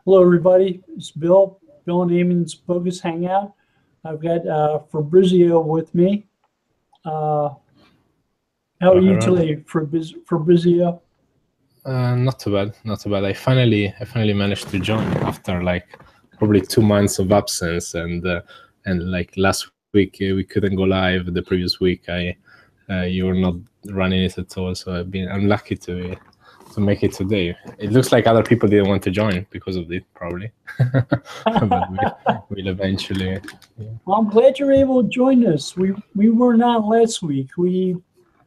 Hello, everybody. It's Bill. Bill and Ammon's Bogus Hangout. I've got Fabrizio with me. How are you today, Fabrizio? Not too bad. Not too bad. I finally managed to join after like probably 2 months of absence, and like last week we couldn't go live. The previous week you were not running it at all, so I've been unlucky to make it today. It looks like other people didn't want to join because of it, probably. But we'll eventually. Yeah. Well, I'm glad you're able to join us. We were not last week. We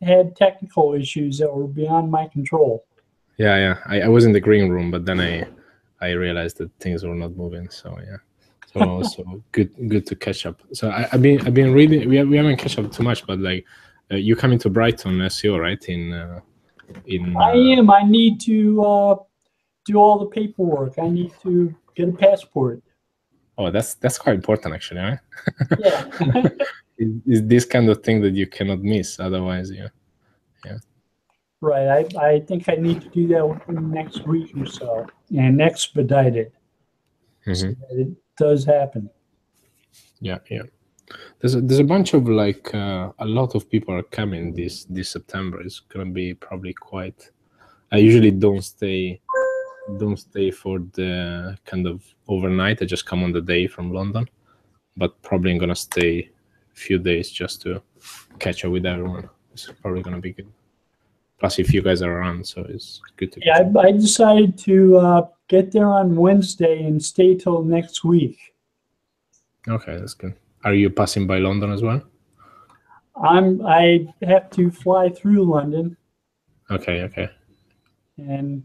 had technical issues that were beyond my control. Yeah. I was in the green room, but then I realized that things were not moving. So yeah. So good to catch up. So I've been reading. We haven't catch up too much, but like you coming to Brighton SEO, right? I am. I need to do all the paperwork. I need to get a passport. Oh, that's quite important, actually, right? Yeah. Is this kind of thing that you cannot miss, otherwise, yeah. Right. I think I need to do that within the next week or so and expedite it. So that it does happen. Yeah. There's a bunch of like a lot of people are coming this September. It's gonna be probably quite. I usually don't stay for the kind of overnight. I just come on the day from London, but probably I'm gonna stay a few days just to catch up with everyone. It's probably gonna be good. Plus, if you guys are around, so it's good to. Yeah, I decided to get there on Wednesday and stay till next week. Okay, that's good. Are you passing by London as well? I have to fly through London. Okay. And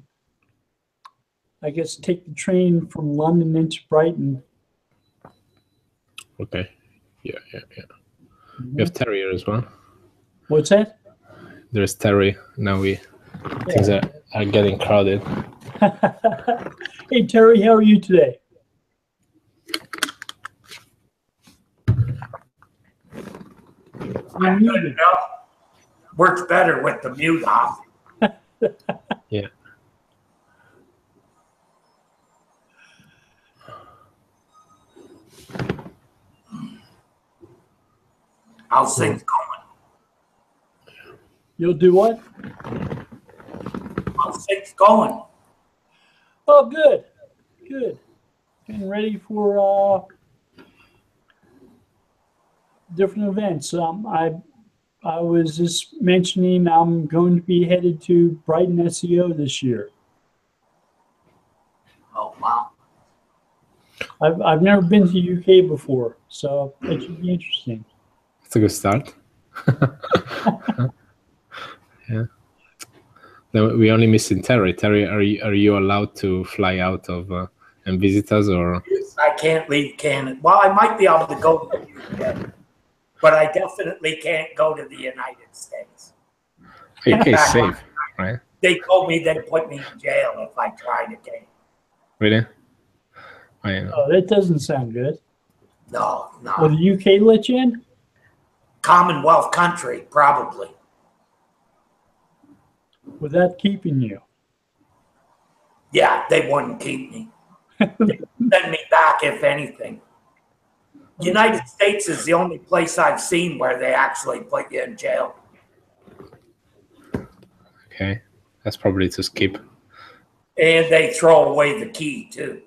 I guess take the train from London into Brighton. Okay. Yeah. We have Terry here as well. What's that? There's Terry. Now things are getting crowded. Hey, Terry, how are you today? I'm good, Bill. Works better with the mute off. Yeah. How's things going? You'll do what? How's things going? Oh, good. Getting ready for different events. I was just mentioning I'm going to be headed to Brighton SEO this year. Oh, wow. I've never been to UK before, so it should be interesting. It's a good start. Yeah. Then we only missing Terry. Terry, are you allowed to fly out of and visit us, or? I can't leave Canada. Well, I might be able to go to the UK, but I definitely can't go to the United States. UK safe, right? They told me they'd put me in jail if I tried again. Really? Oh, that doesn't sound good. No. Will the UK let you in? Commonwealth country, probably. Without keeping you? Yeah, they wouldn't keep me. They'd send me back, if anything. United States is the only place I've seen where they actually put you in jail. Okay, that's probably to skip. And they throw away the key, too.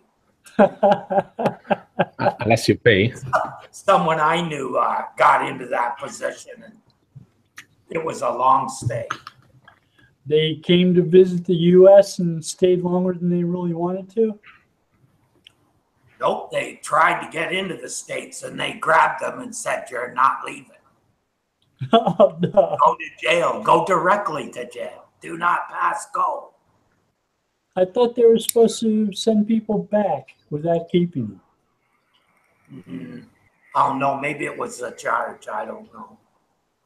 Unless you pay. Someone I knew got into that position, and it was a long stay. They came to visit the U.S. and stayed longer than they really wanted to? Nope, they tried to get into the States, and they grabbed them and said, "You're not leaving. Oh, no. Go to jail. Go directly to jail. Do not pass go." I thought they were supposed to send people back without keeping them. Oh, no, maybe it was a charge. I don't know.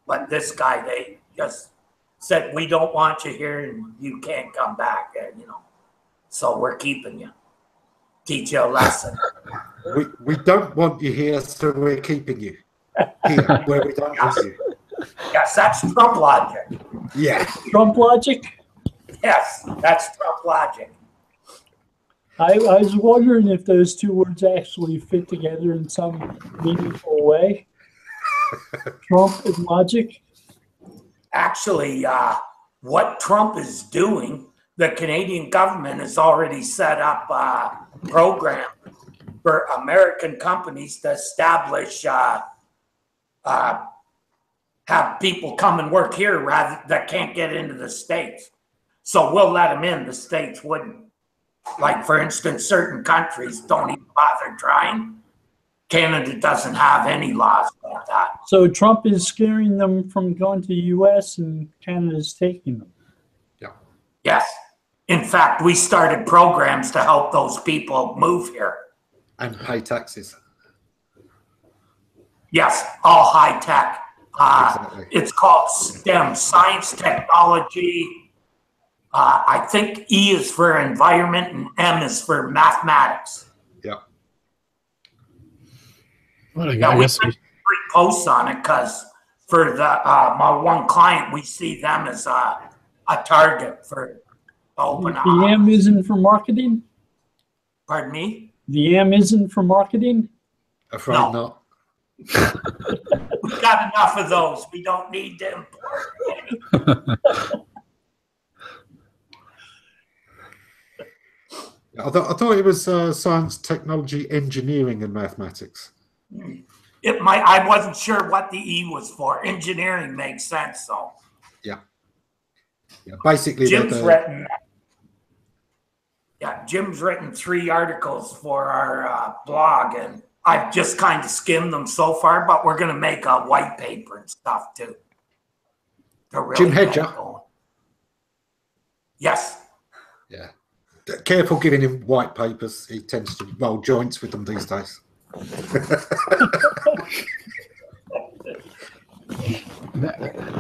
But this guy, they just said, "We don't want you here, and you can't come back." So we're keeping you. Teach you a lesson. We don't want you here, so we're keeping you here where we don't want you. Yes, that's Trump logic. Yeah. Trump logic? Yes, that's Trump logic. I was wondering if those two words actually fit together in some meaningful way. Trump and logic. Actually, what Trump is doing, the Canadian government has already set up a program for American companies to establish, have people come and work here rather that can't get into the States. So we'll let them in, the States wouldn't. Like, for instance, certain countries don't even bother trying. Canada doesn't have any laws like that. So Trump is scaring them from going to the U.S. and Canada's taking them. Yeah. Yes. In fact, we started programs to help those people move here. And pay taxes. Yes, all high tech. Exactly. It's called STEM, science, technology. I think E is for environment and M is for mathematics. Yeah. Well, I Now, we guess put 3 posts on it because for the my one client, we see them as a target for open. The M isn't for marketing? Pardon me? The M isn't for marketing? Afraid No. not. We've got enough of those. We don't need to import any. I thought it was science, technology, engineering, and mathematics. It might. I wasn't sure what the E was for. Engineering makes sense, though. Yeah. Basically, Jim's written. Yeah, Jim's written 3 articles for our blog, and I've just kind of skimmed them so far. But we're going to make a white paper and stuff too. To really Jim Hedger. get going. Yes. Yeah. Careful giving him white papers. He tends to roll joints with them these days.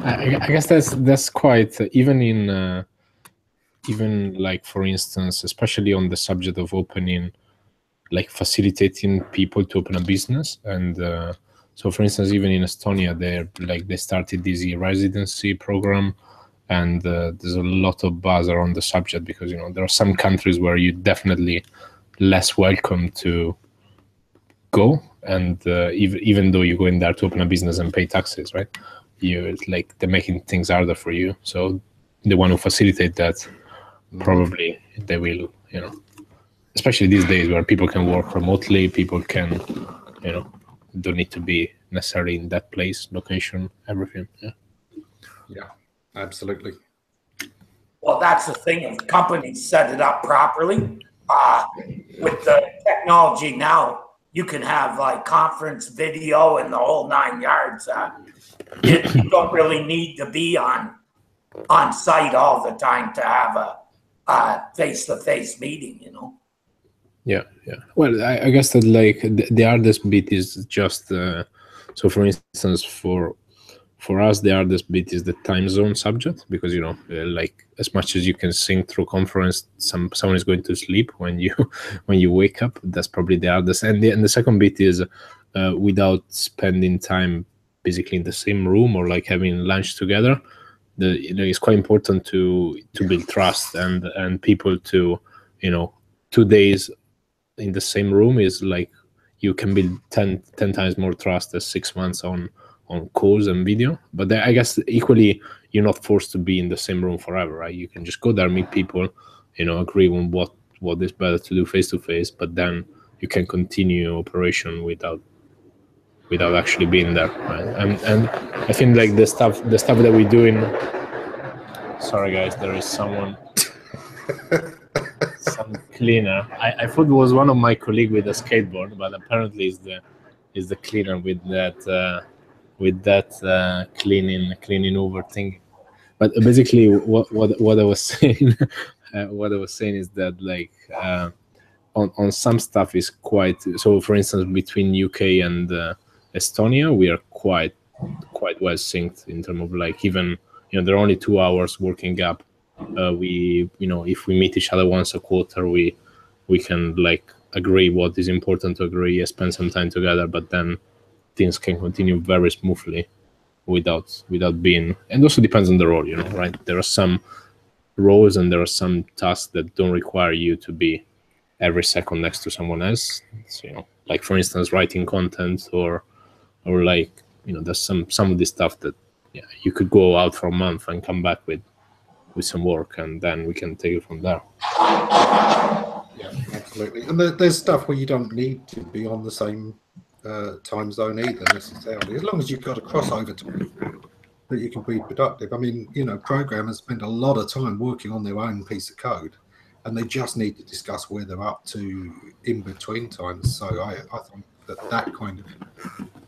I guess that's quite even like, for instance, especially on the subject of opening, like facilitating people to open a business. And so, for instance, even in Estonia, they started this residency program, and there's a lot of buzz around the subject because there are some countries where you're definitely less welcome to go, and even though you go in there to open a business and pay taxes, right? They're making things harder for you. So they want to facilitate that. Probably they will, especially these days where people can work remotely, people can, don't need to be necessarily in that place, location, everything. Yeah, absolutely. Well, that's the thing. If companies set it up properly, with the technology now, you can have like conference video and the whole 9 yards. You don't really need to be on site all the time to have a face-to-face meeting, Yeah. Well, I guess that like the hardest bit is just so. For instance, for us, the hardest bit is the time zone subject because like as much as you can sync through conference, someone is going to sleep when you wake up. That's probably the hardest. And the second bit is without spending time basically in the same room or like having lunch together. It's quite important to build trust and people to 2 days in the same room is like you can build 10 times more trust as 6 months on calls and video. But I guess equally you're not forced to be in the same room forever, right? You can just go there, meet people, agree on what is better to do face to face, but then you can continue operation without actually being there, right? And I think like the stuff that we're doing. Sorry guys, there is someone some cleaner. I thought it was one of my colleagues with a skateboard, but apparently is the cleaner with that cleaning over thing. But basically what I was saying is that like on some stuff is quite so. For instance, between UK and Estonia, we are quite well synced in terms of like even there are only 2 hours working gap. We if we meet each other once a quarter, we can like agree what is important to agree, spend some time together, but then things can continue very smoothly without being. And also depends on the role, right? There are some roles and there are some tasks that don't require you to be every second next to someone else. So, you know, like for instance, writing content or like, you know, there's some of this stuff that you could go out for a month and come back with some work, and then we can take it from there. Yeah, absolutely. And there's stuff where you don't need to be on the same time zone either necessarily, as long as you've got a crossover time that you can be productive. I mean, you know, programmers spend a lot of time working on their own piece of code, and they just need to discuss where they're up to in between times. So I think that kind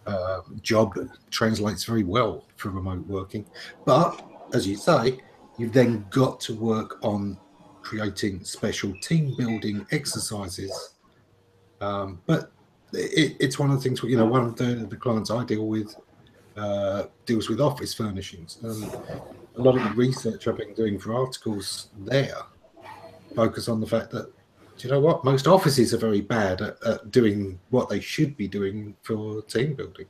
of job translates very well for remote working. But as you say, you've then got to work on creating special team building exercises. But it's one of the things, you know, one of the clients I deal with deals with office furnishings. A lot of the research I've been doing for articles there focus on the fact that, do you know what, most offices are very bad at doing what they should be doing for team building.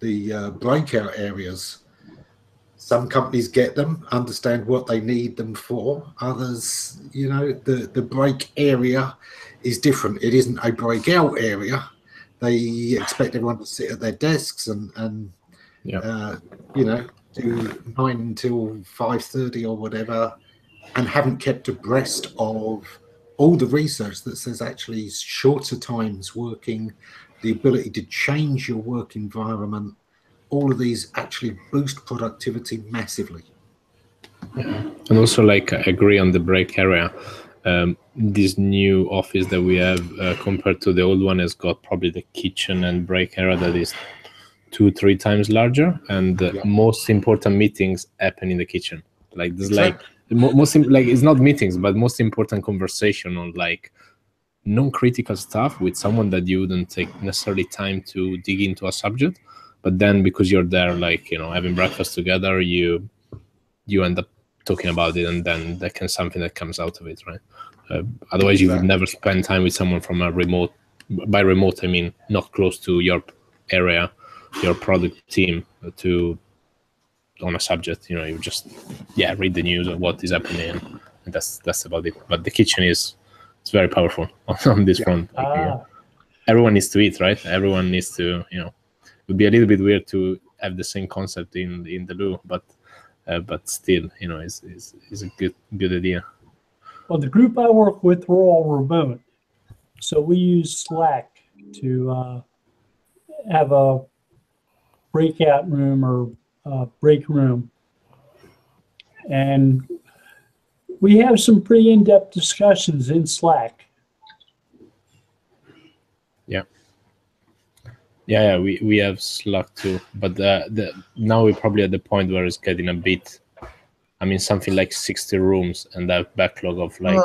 The breakout areas, some companies get them, understand what they need them for. Others, you know, the break area is different. It isn't a breakout area. They expect everyone to sit at their desks and you know, do 9 until 5:30 or whatever, and haven't kept abreast of all the research that says actually shorter times working, the ability to change your work environment, all of these actually boost productivity massively. Yeah. And also, like, I agree on the break area. This new office that we have compared to the old one has got probably the kitchen and break area that is 2-3 times larger, and the most important meetings happen in the kitchen. Like there's like like it's not meetings, but most important conversation on like non-critical stuff with someone that you wouldn't take necessarily time to dig into a subject, but then because you're there, like, you know, having breakfast together, you end up talking about it, and then that can something that comes out of it, right? Otherwise, you would never spend time with someone from a remote. By remote, I mean not close to your area, your product team, on a subject. You know, you just read the news of what is happening, and that's about it. But the kitchen it's very powerful on this front. Everyone needs to eat, right? Everyone needs to, you know, it would be a little bit weird to have the same concept in the loo, but still, you know, is a good idea. Well, the group I work with, we're all remote, so we use Slack to have a breakout room or break room, and we have some pretty in-depth discussions in Slack. Yeah, we have Slack too, but now we're probably at the point where it's getting a bit. I mean, something like 60 rooms, and that backlog of like,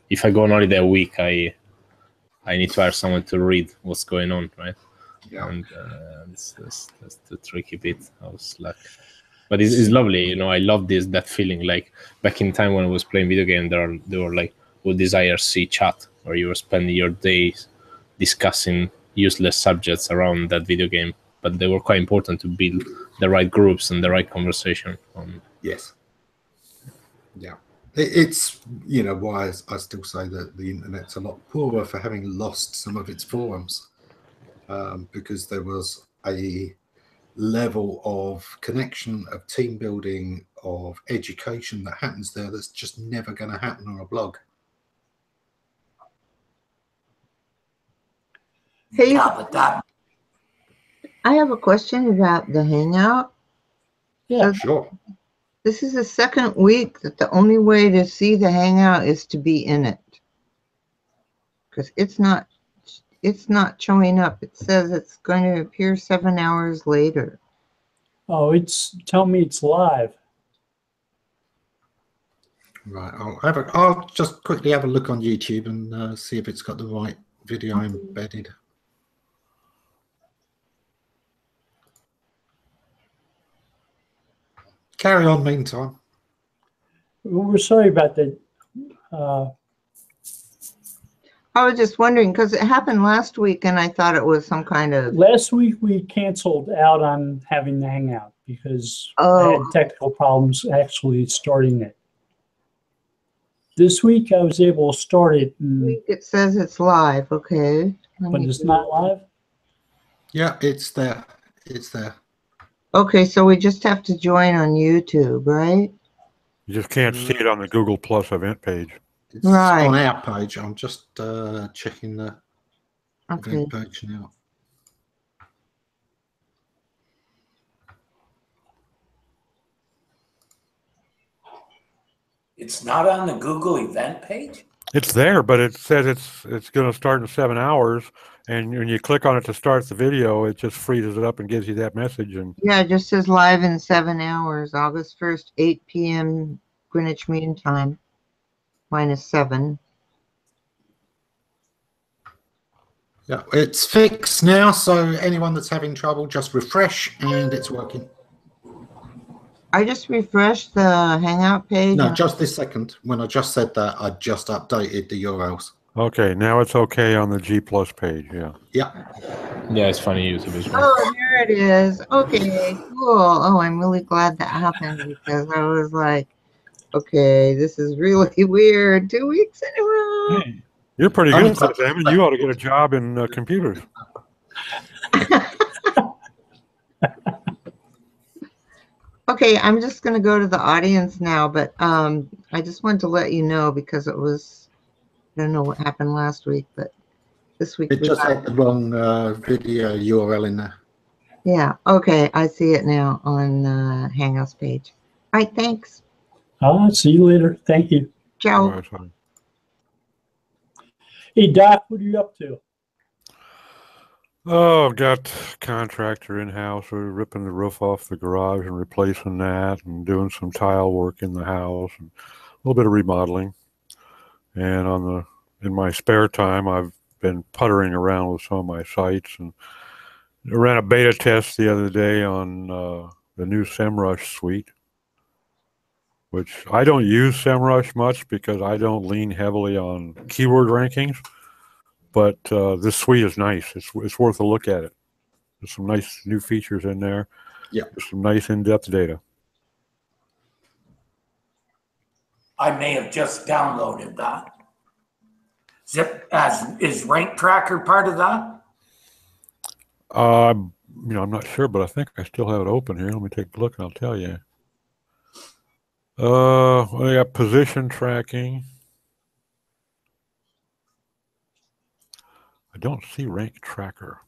if I go on holiday a week, I need to hire someone to read what's going on, right? Yeah. And that's the tricky bit of Slack. But it's lovely, you know. I love that feeling. Like back in time when I was playing video game, there were like this IRC chat where you were spending your days discussing useless subjects around that video game, but they were quite important to build the right groups and the right conversation on. Yes. Yeah. It's, you know, why I still say that the internet's a lot poorer for having lost some of its forums, because there was a level of connection, of team building, of education that happens there that's just never going to happen on a blog. Hey, I have a question about the Hangout. Yeah, sure. This is the second week that the only way to see the Hangout is to be in it, because it's not showing up. It says it's going to appear 7 hours later. Oh, tell me it's live. Right. I'll just quickly have a look on YouTube and see if it's got the right video embedded. Carry on meantime. Well, we're sorry about that. I was just wondering, because it happened last week, and I thought it was some kind of... Last week we canceled out on having the Hangout because I had technical problems actually starting it. This week I was able to start it, It says it's live. Okay. but it's not live. Yeah, it's there. It's there. Okay, so we just have to join on YouTube, right? You just can't see it on the Google Plus event page. It's Right. on our page. I'm just checking the Okay. event page now. It's not on the Google event page? It's there, but it says it's going to start in 7 hours, and when you click on it to start the video, it just freezes it up and gives you that message. And Yeah, it just says live in 7 hours, August 1st, 8 p.m. Greenwich Mean Time, -7. Yeah, it's fixed now. So anyone that's having trouble, just refresh, and it's working. I just refreshed the Hangout page. No, and- just this second. When I just said that, I just updated the URLs. okay, now it's okay on the G Plus page. Yeah. Yeah. Yeah, it's funny YouTube as well. Oh, there it is. Okay, cool. Oh, I'm really glad that happened because I was like, okay, this is really weird. 2 weeks in a row. Hey, you're pretty good at this, Ammon. You ought to get a job in computers. Okay, I'm just going to go to the audience now, but I just wanted to let you know because it was, I don't know what happened last week, but this week. It we just got- had the wrong video URL in there. Yeah, okay, I see it now on Hangouts page. All right, thanks. See you later. Thank you. Ciao. All right, fine. Hey, Doc, what are you up to? Oh, I've got contractor in-house. We're ripping the roof off the garage and replacing that and doing some tile work in the house and a little bit of remodeling. And in my spare time, I've been puttering around with some of my sites, and I ran a beta test the other day on the new SEMrush suite, which I don't use SEMrush much because I don't lean heavily on keyword rankings. But this suite is nice. It's worth a look at it. There's some nice new features in there. Yeah. There's some nice in-depth data. I may have just downloaded that. Is Rank Tracker part of that? I'm not sure, but I think I still have it open here. Let me take a look and I'll tell you. I got position tracking. I don't see Rank Tracker.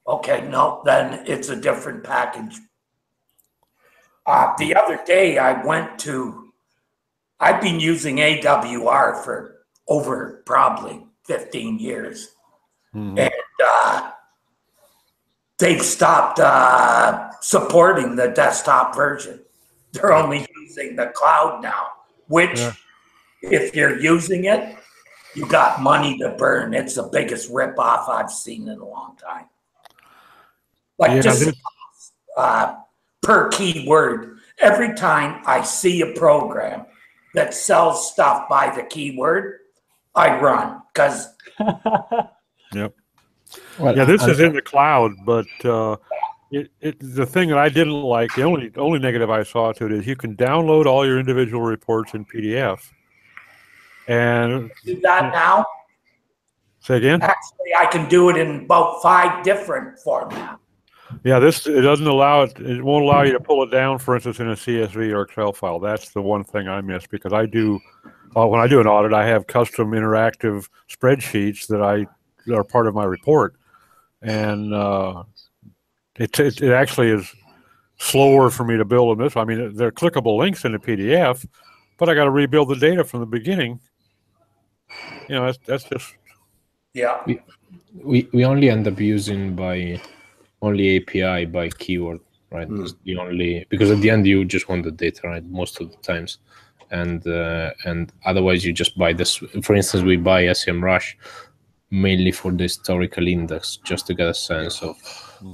Okay, no, then it's a different package. The other day I've been using AWR for over probably 15 years. Mm-hmm. And they've stopped supporting the desktop version. They're only using the cloud now, which if you're using it, you got money to burn. It's the biggest ripoff I've seen in a long time. Like just per keyword. Every time I see a program that sells stuff by the keyword, I run because. Yep. Well, Yeah, this is in the cloud, but the thing that I didn't like, the only negative I saw to it is you can download all your individual reports in PDF. And Do that now. say again? Actually, I can do it in about 5 different formats. Yeah, it doesn't allow it. It won't allow you to pull it down, for instance, in a CSV or Excel file. That's the one thing I miss because I do. When I do an audit, I have custom interactive spreadsheets that are part of my report, and it actually is slower for me to build them this. I mean, they're clickable links in the PDF, but I got to rebuild the data from the beginning. That's just. Yeah. We only end up using by only API by keyword, right? That's the only, because at the end you just want the data, right? Most of the times, and otherwise you just buy this. For instance, we buy SEMrush mainly for the historical index, just to get a sense of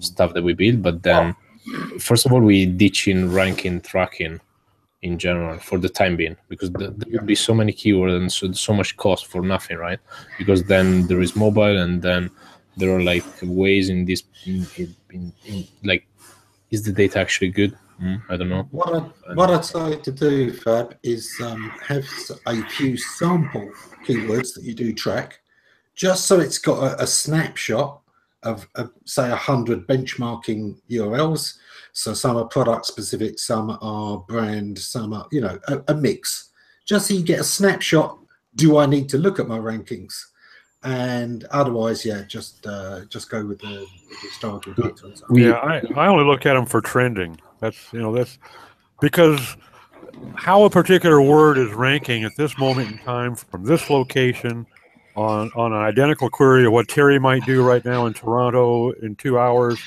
stuff that we build. But then, first of all, we ditch in ranking tracking in general for the time being, because there would be so many keywords and so much cost for nothing, right? Because then there is mobile, and then there are like ways in this, like, is the data actually good? I don't know. What I'd say to do, Fab, is have a few sample keywords that you do track, just so it's got a snapshot of say 100 benchmarking URLs. So some are product specific, some are brand, some are, you know, a mix. Just so you get a snapshot. Do I need to look at my rankings? And otherwise, yeah, just go with the historical data. And so on. Yeah, I only look at them for trending. That's because how a particular word is ranking at this moment in time from this location on an identical query of what Terry might do right now in Toronto in 2 hours.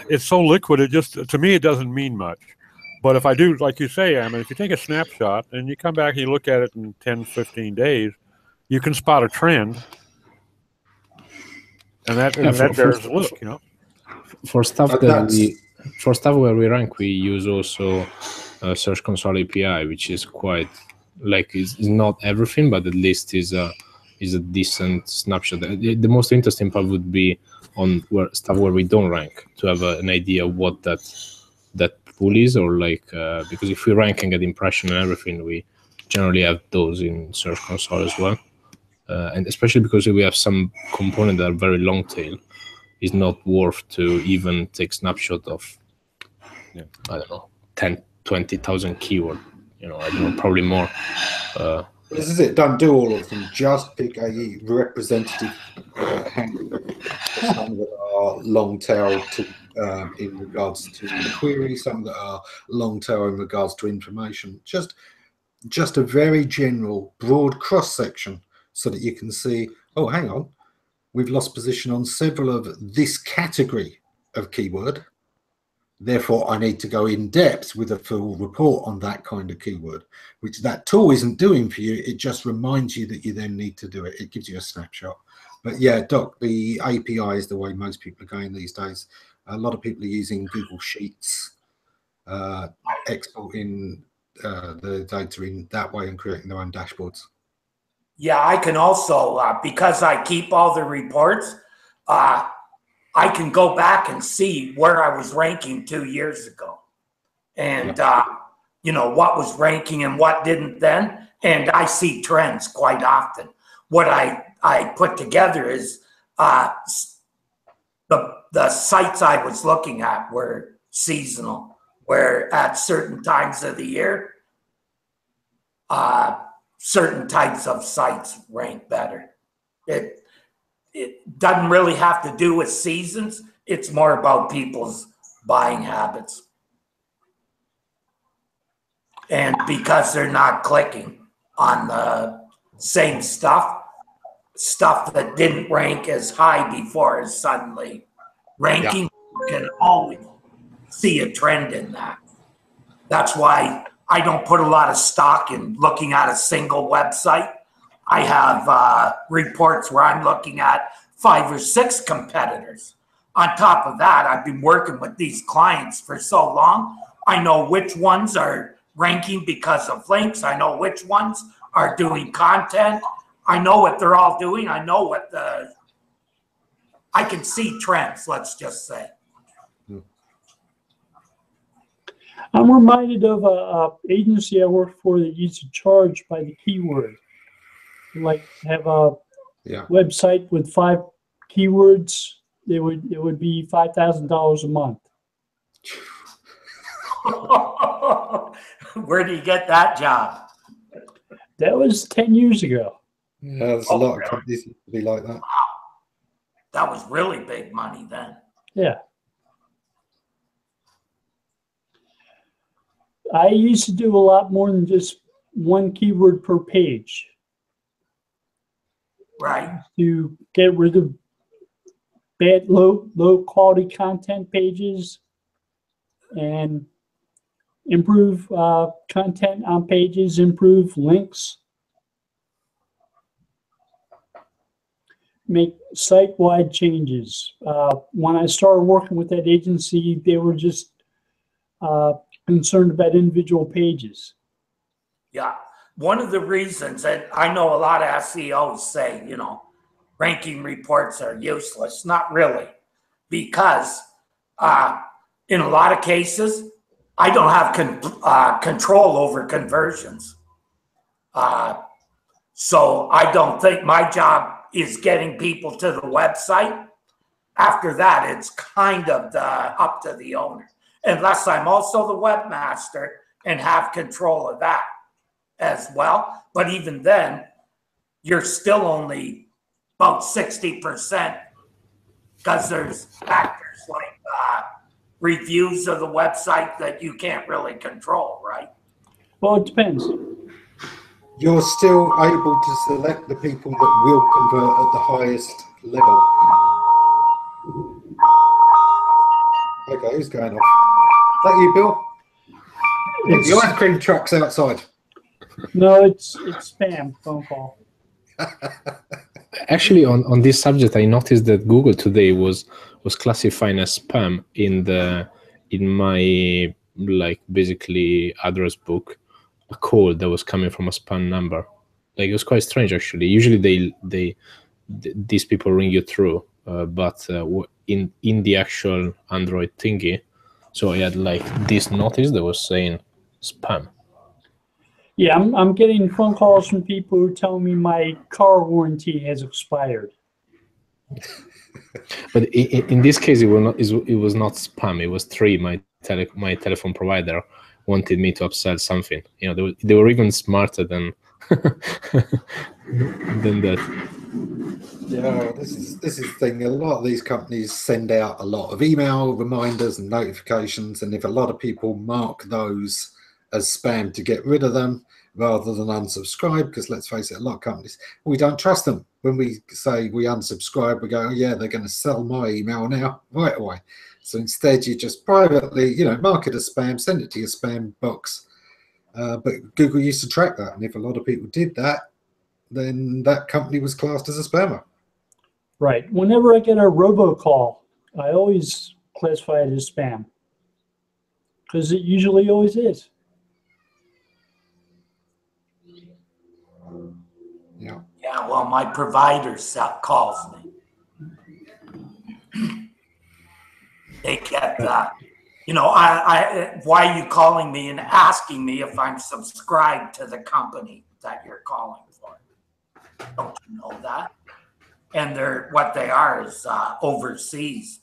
It's so liquid. It just, to me, it doesn't mean much. But if I do, like you say, Ammon, if you take a snapshot and you come back and you look at it in 10, 15 days, you can spot a trend. And that bears a look, you know. For stuff where we rank, we use also Search Console API, which is quite like is not everything, but at least is a decent snapshot. The most interesting part would be on stuff where we don't rank, to have an idea of what that pool is, or like because if we rank and get impression and everything, we generally have those in Search Console as well, and especially because we have some components that are very long tail, it's not worth to even take snapshot of I don't know 10-20,000 keyword. You know, I don't know, probably more. This is it. Don't do all of them. Just pick a representative handle. Some that are long tail in regards to the query, some that are long tail in regards to information. Just a very general, broad cross section, so that you can see. Oh, hang on, we've lost position on several of this category of keyword. Therefore, I need to go in depth with a full report on that kind of keyword, which that tool isn't doing for you. It just reminds you that you then need to do it. It gives you a snapshot. But yeah, Doc, the API is the way most people are going these days. A lot of people are using Google Sheets, exporting the data in that way and creating their own dashboards. Yeah, I can also, because I keep all the reports, I can go back and see where I was ranking 2 years ago, and you know, what was ranking and what didn't then. And I see trends quite often. What I put together is the sites I was looking at were seasonal, where at certain times of the year, certain types of sites rank better. It doesn't really have to do with seasons. It's more about people's buying habits. And because they're not clicking on the same stuff that didn't rank as high before is suddenly ranking. You can always see a trend in that. That's why I don't put a lot of stock in looking at a single website. I have reports where I'm looking at 5 or 6 competitors. On top of that, I've been working with these clients for so long. I know which ones are ranking because of links. I know which ones are doing content. I know what they're all doing. I know what I can see trends, let's just say. I'm reminded of a agency I worked for that used to charge by the keyword. Like have a website with 5 keywords, it would be $5,000 a month. Where do you get that job? That was 10 years ago. Yeah, there's a lot of companies that be like that. Wow. That was really big money then. Yeah. I used to do a lot more than just 1 keyword per page. Right. To get rid of bad, low quality content pages and improve content on pages, improve links, make site-wide changes. When I started working with that agency, they were just concerned about individual pages. Yeah. One of the reasons, and I know a lot of SEOs say, you know, ranking reports are useless. Not really, because in a lot of cases, I don't have control over conversions. So I don't think my job is getting people to the website. After that, it's kind of up to the owner, unless I'm also the webmaster and have control of that as well. But even then, you're still only about 60% because there's factors like reviews of the website that you can't really control, right? Well, it depends. You're still able to select the people that will convert at the highest level. Okay, who's going off? Is that you, Bill? The ice cream truck's outside. No, it's spam phone call. Actually, on this subject, I noticed that Google today was classifying as spam in my like basically address book a call that was coming from a spam number. Like, it was quite strange actually. Usually these people ring you through, but in the actual Android thingy, so I had like this notice that was saying spam. Yeah, I'm getting phone calls from people who tell me my car warranty has expired. But in this case, it was not spam. It was Three, my telephone provider, wanted me to upsell something. You know, they were even smarter than than that. Yeah, this is the thing. A lot of these companies send out a lot of email reminders and notifications, and if a lot of people mark those as spam to get rid of them rather than unsubscribe, because let's face it, a lot of companies, we don't trust them. When we say we unsubscribe, we go, oh yeah, they're going to sell my email now right away. So instead, you just privately, mark it as spam, send it to your spam box. But Google used to track that, and if a lot of people did that, then that company was classed as a spammer. Right. Whenever I get a robocall, I always classify it as spam because it usually always is. Yeah. Yeah, well, my provider calls me. They get that. Why are you calling me and asking me if I'm subscribed to the company that you're calling for? Don't you know that? And what they are is overseas.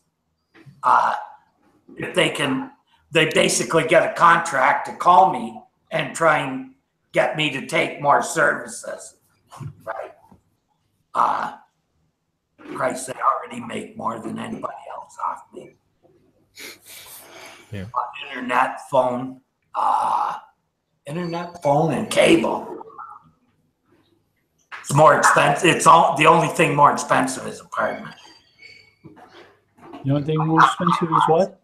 If they basically get a contract to call me and try and get me to take more services, right? Christ, they already make more than anybody else off me. Yeah. Internet, phone, and cable. It's more expensive. The only thing more expensive is apartment. The only thing more expensive is what?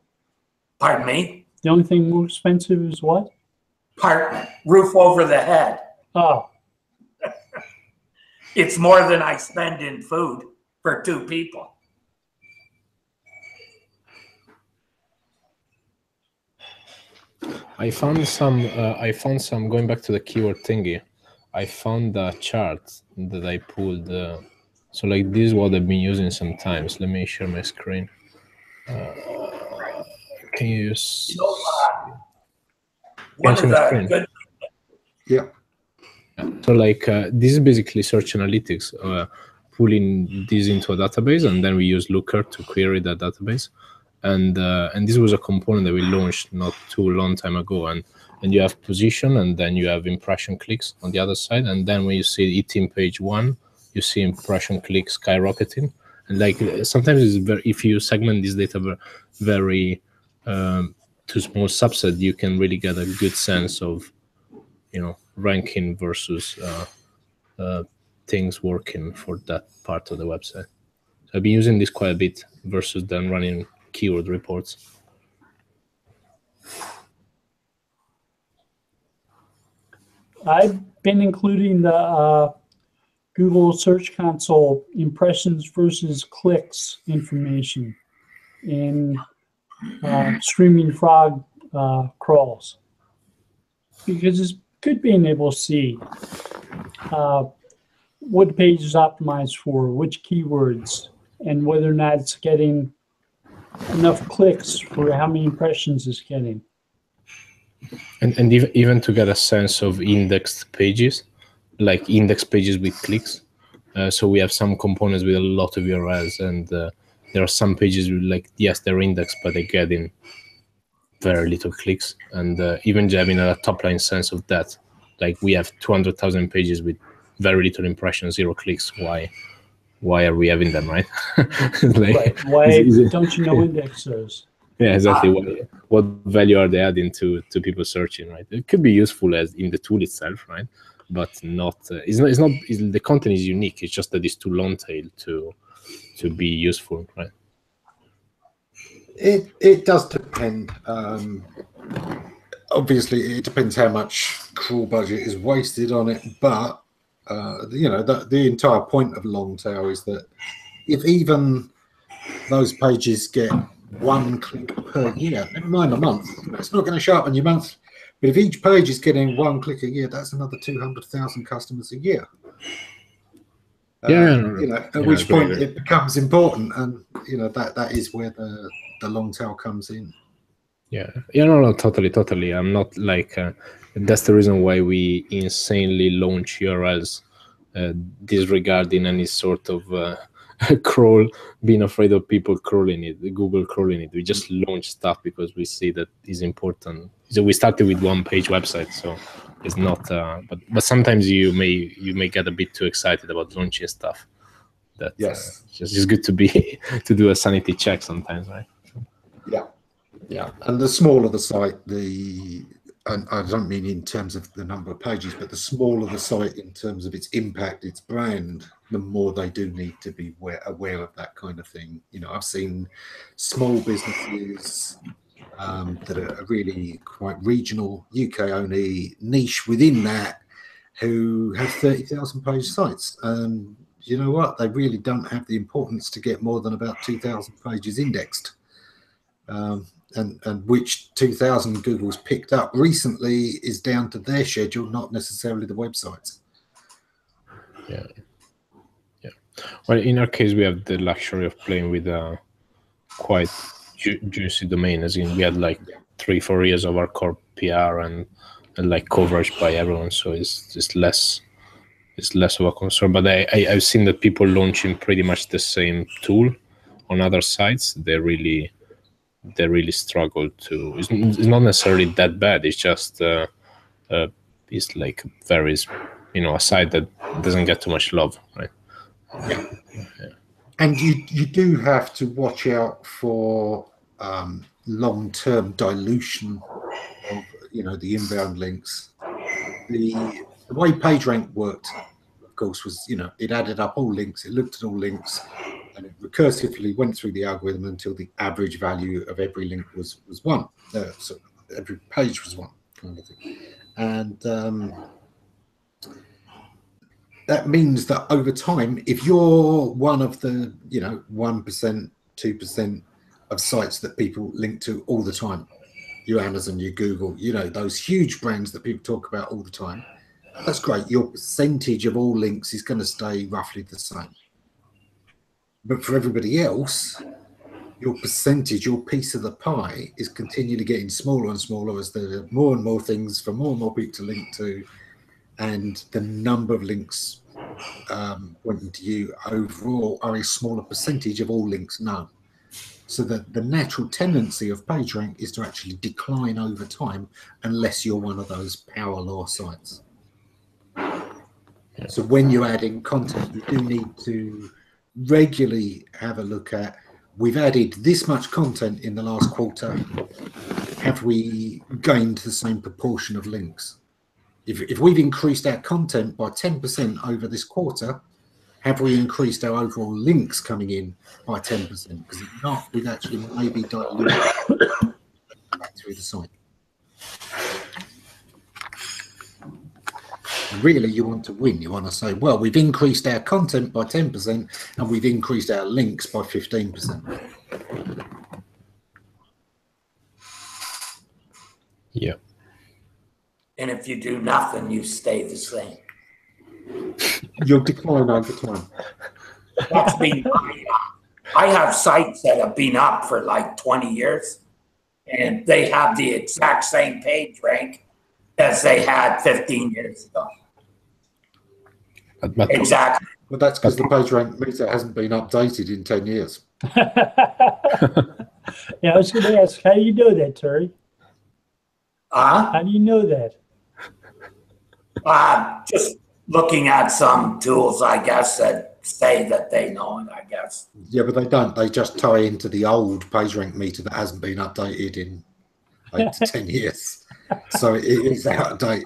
Pardon me? The only thing more expensive is what? Apartment. Roof over the head. Oh. It's more than I spend in food for two people. I found some going back to the keyword thingy. I found a chart that I pulled. So like this is what I've been using sometimes. Let me share my screen. Can you use? One of the good. Yeah. So like this is basically search analytics, pulling this into a database, and then we use Looker to query that database. And this was a component that we launched not too long time ago. And you have position, and then you have impression clicks on the other side. And then when you see it in page 1, you see impression clicks skyrocketing. And like sometimes it's if you segment this data very to small subset, you can really get a good sense of ranking versus things working for that part of the website. So I've been using this quite a bit versus then running keyword reports. I've been including the Google Search Console impressions versus clicks information in Screaming Frog crawls because it's good being able to see what the page is optimized for, which keywords, and whether or not it's getting enough clicks for how many impressions it's getting. And even to get a sense of indexed pages, like index pages with clicks. So we have some components with a lot of URLs, and there are some pages with, like, yes, they're indexed, but they're getting very little clicks. And even having a top line sense of that, like we have 200,000 pages with very little impressions, 0 clicks. Why are we having them, right? Like, Right. Why don't you know index those? Yeah, exactly. What value are they adding to people searching, right? It could be useful as in the tool itself, right? But not. The content is unique. It's just that it's too long tail to be useful, right? It does depend. Obviously, it depends how much crawl budget is wasted on it. But the entire point of long tail is that if even those pages get 1 click per year, never mind a month, it's not going to sharpen your month. But if each page is getting 1 click a year, that's another 200,000 customers a year. At which point it becomes important, and that is where the long tail comes in. No, totally. I'm not like that's the reason why we insanely launch URLs, disregarding any sort of crawl, being afraid of people crawling it, Google crawling it. We just launch stuff because we see that is important. So we started with 1-page website, so it's not. But sometimes you may get a bit too excited about launching stuff. That yes, it's good to be to do a sanity check sometimes, right? Yeah, and the smaller the site, and I don't mean in terms of the number of pages, but the smaller the site in terms of its impact, its brand, the more they do need to be aware of that kind of thing. I've seen small businesses that are really quite regional, UK only, niche within that, who have 30,000 page sites. And you know what? They really don't have the importance to get more than about 2,000 pages indexed. And which 2,000 Google's picked up recently is down to their schedule, not necessarily the websites. Yeah. Well, in our case, we have the luxury of playing with a quite juicy domain, as in we had like 3-4 years of our core PR and like coverage by everyone, so it's less of a concern. But I've seen that people launching pretty much the same tool on other sites, they really struggle to. It's not necessarily that bad. It's just it's like varies, a site that doesn't get too much love, right? Yeah. And you do have to watch out for long-term dilution of the inbound links. The way PageRank worked, of course, was it added up all links, it looked at all links, and it recursively went through the algorithm until the average value of every link was 1. So every page was 1 kind of thing. And that means that over time, if you're one of the 1%, 2% of sites that people link to all the time, your Amazon, your Google, those huge brands that people talk about all the time, that's great. Your percentage of all links is going to stay roughly the same. But for everybody else, your percentage, your piece of the pie is continually getting smaller and smaller as there are more and more things for more and more people to link to, and the number of links pointing to you overall are a smaller percentage of all links known. So that the natural tendency of PageRank is to actually decline over time unless you're one of those power law sites. So when you're adding content, you do need to regularly have a look at, we've added this much content in the last quarter. Have we gained the same proportion of links? If we've increased our content by 10% over this quarter, have we increased our overall links coming in by 10%? Because if not, we've actually maybe diluted back through the site. And really, you want to win. You want to say, well, we've increased our content by 10% and we've increased our links by 15%. Yeah. And if you do nothing, you stay the same. You'll decline over time. That's been, I have sites that have been up for like 20 years, and they have the exact same page rank as they had 15 years ago. Exactly. But that's because the PageRank meter hasn't been updated in 10 years. Yeah, I was going to ask, how do you know that, Terry? How do you know that? Just looking at some tools, I guess, that say that they know it, I guess. Yeah, but they don't. They just tie into the old PageRank meter that hasn't been updated in 8 to 10 years. So it is out of date.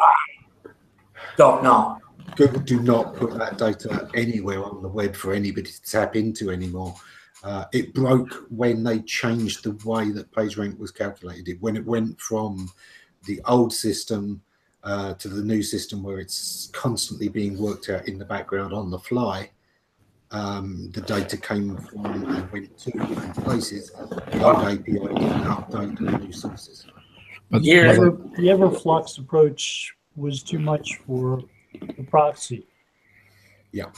Don't know. Google do not put that data anywhere on the web for anybody to tap into anymore. It broke when they changed the way that PageRank was calculated. When it went from the old system to the new system where it's constantly being worked out in the background on the fly, the data came from and went to different places. The old API didn't update the new sources. But The Everflux approach was too much for the proxy. Yeah.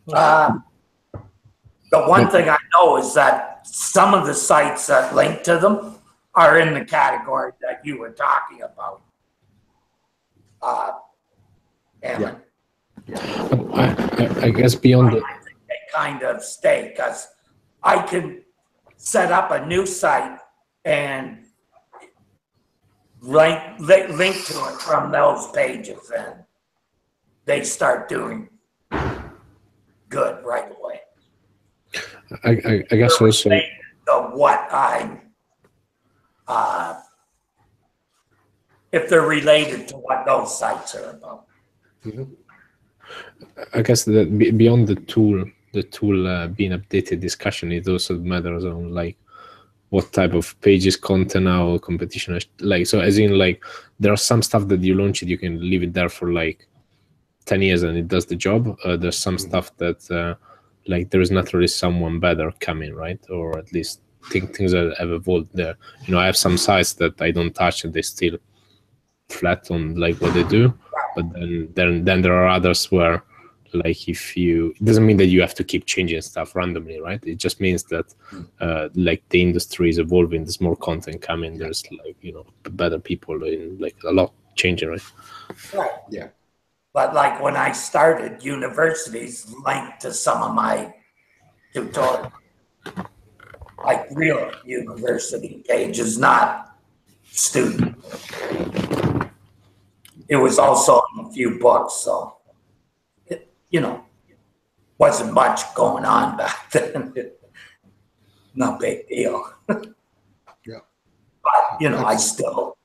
The one thing I know is that some of the sites that link to them are in the category that you were talking about. Ammon. I guess beyond the They kind of stay, because I can set up a new site and link to it from those pages, and they start doing good right away. I guess also Of what if they're related to what those sites are about. Mm-hmm. I guess that beyond the tool being updated discussion, it also matters on like what type of pages, content, how competition is like. So as in like there are some stuff that you launch it, you can leave it there for like 10 years and it does the job. There's some stuff that like there is naturally someone better coming, right? Or at least things that have evolved there. You know, I have some sites that I don't touch and they still flat on like what they do, but then there are others where like it doesn't mean that you have to keep changing stuff randomly, right? It just means that like the industry is evolving, there's more content coming, there's like, you know, better people in like a lot changing, right? Right. Yeah. But like when I started, universities linked to some of my tutorials, like real university pages, not student. It was also in a few books, so it, you know, wasn't much going on back then. No big deal. Yeah. But you know, I still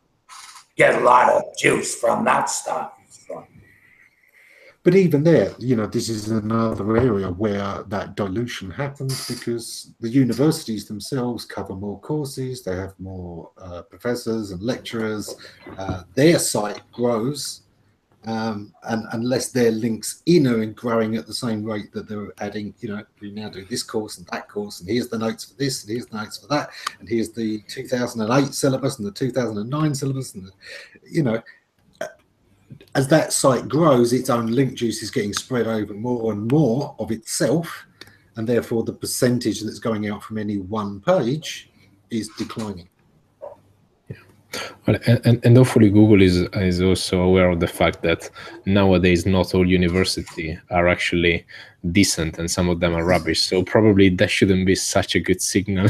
get a lot of juice from that stuff. So. But even there, you know, this is another area where that dilution happens because the universities themselves cover more courses, they have more professors and lecturers, their site grows, and unless their links in are growing at the same rate that they're adding, you know, we now do this course and that course, and here's the notes for this, and here's the notes for that, and here's the 2008 syllabus and the 2009 syllabus, and the, you know, as that site grows, its own link juice is getting spread over more and more of itself, and therefore the percentage that's going out from any one page is declining. Well, and hopefully Google is also aware of the fact that nowadays not all universities are actually decent and some of them are rubbish. So probably that shouldn't be such a good signal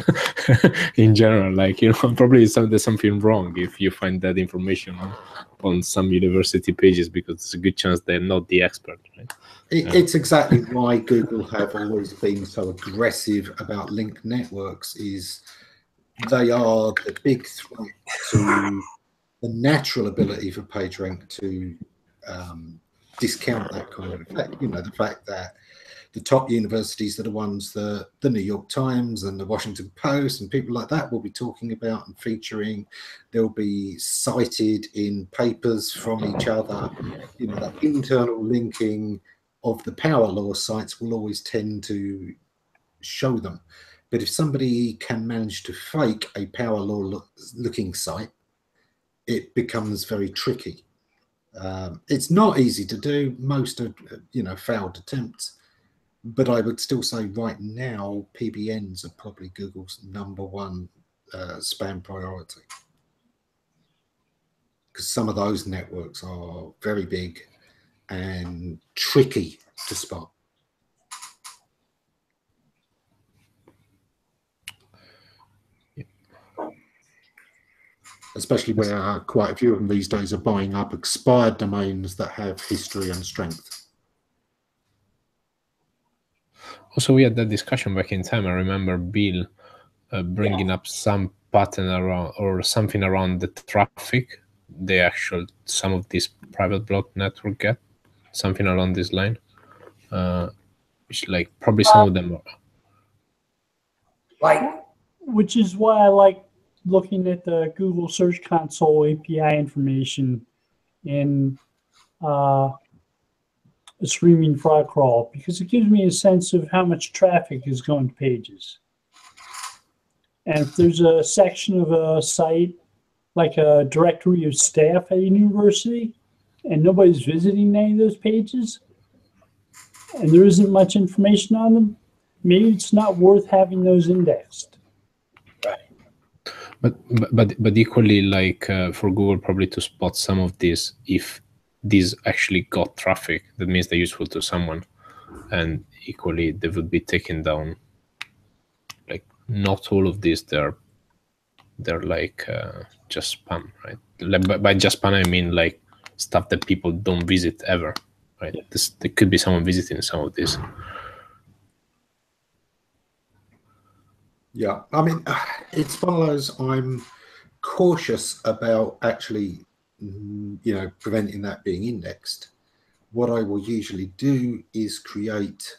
in general. Like, you know, probably there's something wrong if you find that information on some university pages, because there's a good chance they're not the expert. Right? It's exactly why Google have always been so aggressive about link networks. Is they are the big threat to the natural ability for PageRank to discount that kind of effect. You know, the fact that the top universities are the ones that the New York Times and the Washington Post and people like that will be talking about and featuring. They'll be cited in papers from each other. You know, that internal linking of the power law sites will always tend to show them. But if somebody can manage to fake a power law looking site, it becomes very tricky. It's not easy to do. Most are, you know, failed attempts. But I would still say right now, PBNs are probably Google's #1 spam priority, because some of those networks are very big and tricky to spot. Especially where quite a few of them these days are buying up expired domains that have history and strength. Also, we had that discussion back in time. I remember Bill bringing up some pattern around or something around the traffic, the actual, some of these private block network get, something along this line. Which, like, probably some of them are. Like, Which is why I like looking at the Google Search Console API information in a streaming frog crawl, because it gives me a sense of how much traffic is going to pages. And if there's a section of a site, like a directory of staff at a university, and nobody's visiting any of those pages, and there isn't much information on them, maybe it's not worth having those indexed. But equally, like for Google probably to spot some of these, if these actually got traffic, that means they're useful to someone, and equally they would be taken down. Like, not all of these, they're like just spam, right? Like, by just spam I mean like stuff that people don't visit ever, right? There could be someone visiting some of these. Yeah, I mean, it's one of those, I'm cautious about actually, preventing that being indexed. What I will usually do is create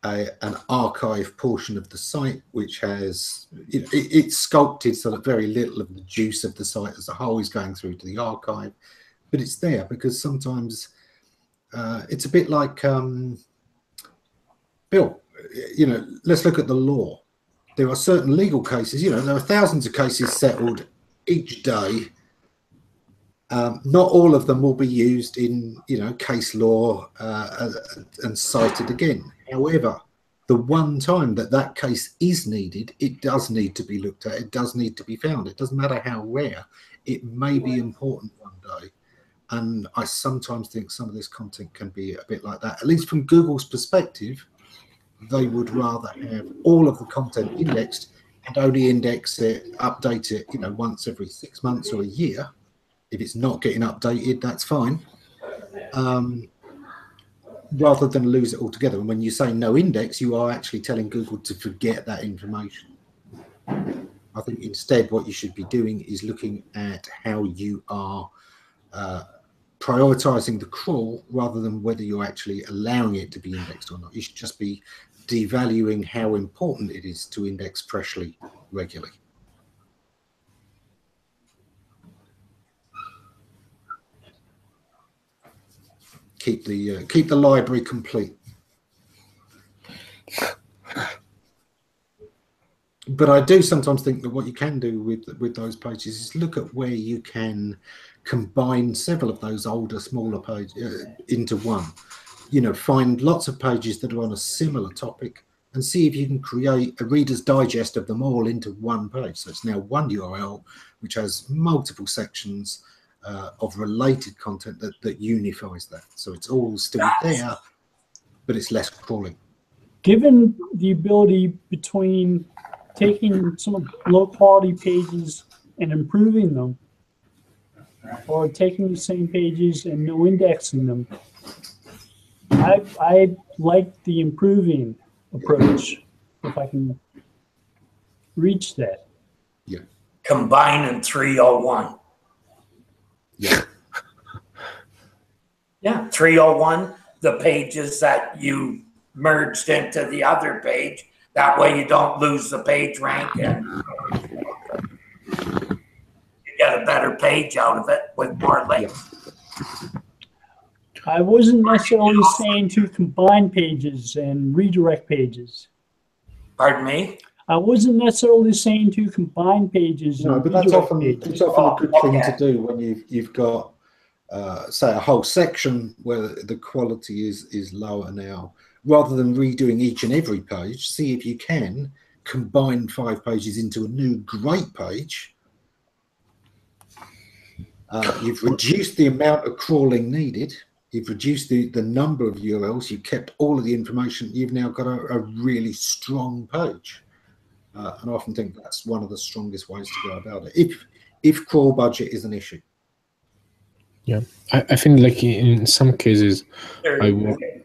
an archive portion of the site, which has, it's sculpted so that very little of the juice of the site as a whole is going through to the archive, but it's there because sometimes it's a bit like, Bill, let's look at the law. There are certain legal cases, there are thousands of cases settled each day. Not all of them will be used in, case law and cited again. However, the one time that case is needed, it does need to be looked at. It does need to be found. It doesn't matter how rare. It may be important one day. And I sometimes think some of this content can be a bit like that. At least from Google's perspective, they would rather have all of the content indexed and only index it, update it, once every 6 months or a year. If it's not getting updated, that's fine. Rather than lose it altogether. And when you say no index, you are actually telling Google to forget that information. I think instead what you should be doing is looking at how you are prioritizing the crawl rather than whether you're actually allowing it to be indexed or not. You should just be devaluing how important it is to index freshly regularly. Keep the library complete. But I do sometimes think that what you can do with those pages is look at where you can combine several of those older, smaller pages into one. Find lots of pages that are on a similar topic and see if you can create a Reader's Digest of them all into one page. So it's now one URL which has multiple sections of related content that unifies that. So it's all still there, but it's less crawling. Given the ability between taking some low quality pages and improving them, or taking the same pages and no indexing them, I like the improving approach if I can reach that. Yeah. Combine in 301. Yeah. Yeah, 301, the pages that you merged into the other page. That way you don't lose the page rank and you get a better page out of it with more links. I wasn't necessarily saying to combine pages and redirect pages. Pardon me? I wasn't necessarily saying to combine pages. No, and but that's redirect often pages. it's often a good thing to do when you've got say a whole section where the quality is lower now. Rather than redoing each and every page, see if you can combined 5 pages into a new great page. You've reduced the amount of crawling needed. You've reduced the number of URLs. You've kept all of the information. You've now got a really strong page. And I often think that's one of the strongest ways to go about it, if crawl budget is an issue. Yeah, I think like in some cases, I agree.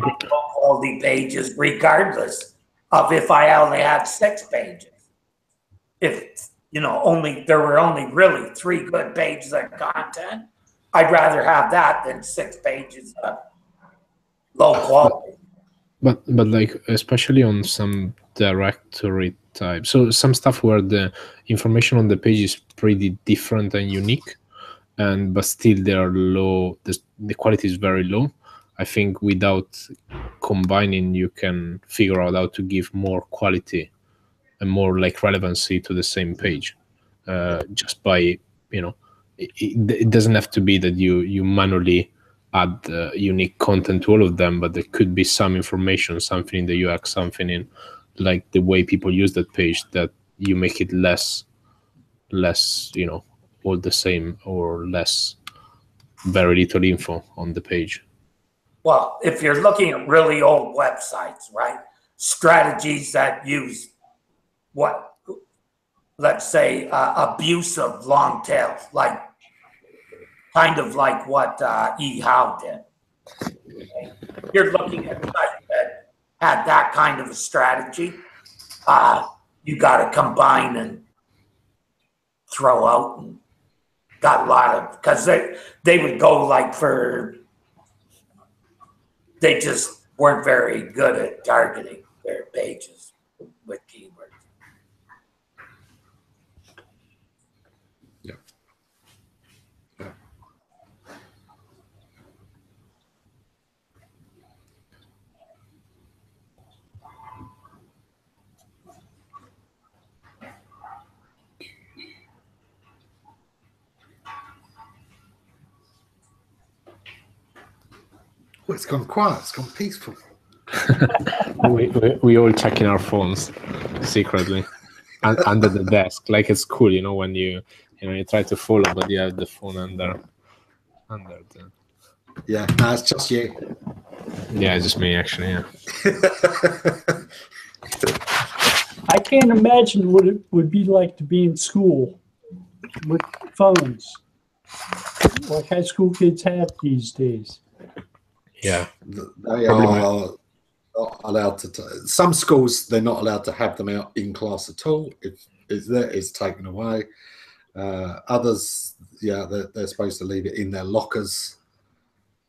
Quality pages, regardless of if I only had 6 pages. If there were only really 3 good pages of content, I'd rather have that than 6 pages of low quality. But like especially on some directory type, so some stuff where the information on the page is pretty different and unique, but still they are low. The quality is very low. I think without combining, you can figure out how to give more quality and more like relevancy to the same page, just by it doesn't have to be that you manually add unique content to all of them, but there could be some information, something in the UX, something in like the way people use that page, that you make it less all the same, or less, very little info on the page. Well, if you're looking at really old websites, right? Strategies that use let's say abusive long tails, like kind of like what eHow did. You're looking at sites that had that kind of a strategy. You got to combine and throw out, and got a lot of, because they would go like they just weren't very good at targeting their pages with keywords. Oh, it's gone quiet. It's gone peaceful. we all checking our phones secretly under the desk, like it's cool, when you try to follow, but you have the phone under the. Yeah, no, it's just you. Yeah, it's just me actually. Yeah. I can't imagine what it would be like to be in school with phones, like high school kids have these days. Yeah, they are not allowed to. Some schools, they're not allowed to have them out in class at all. If it's taken away. Others, yeah, they're supposed to leave it in their lockers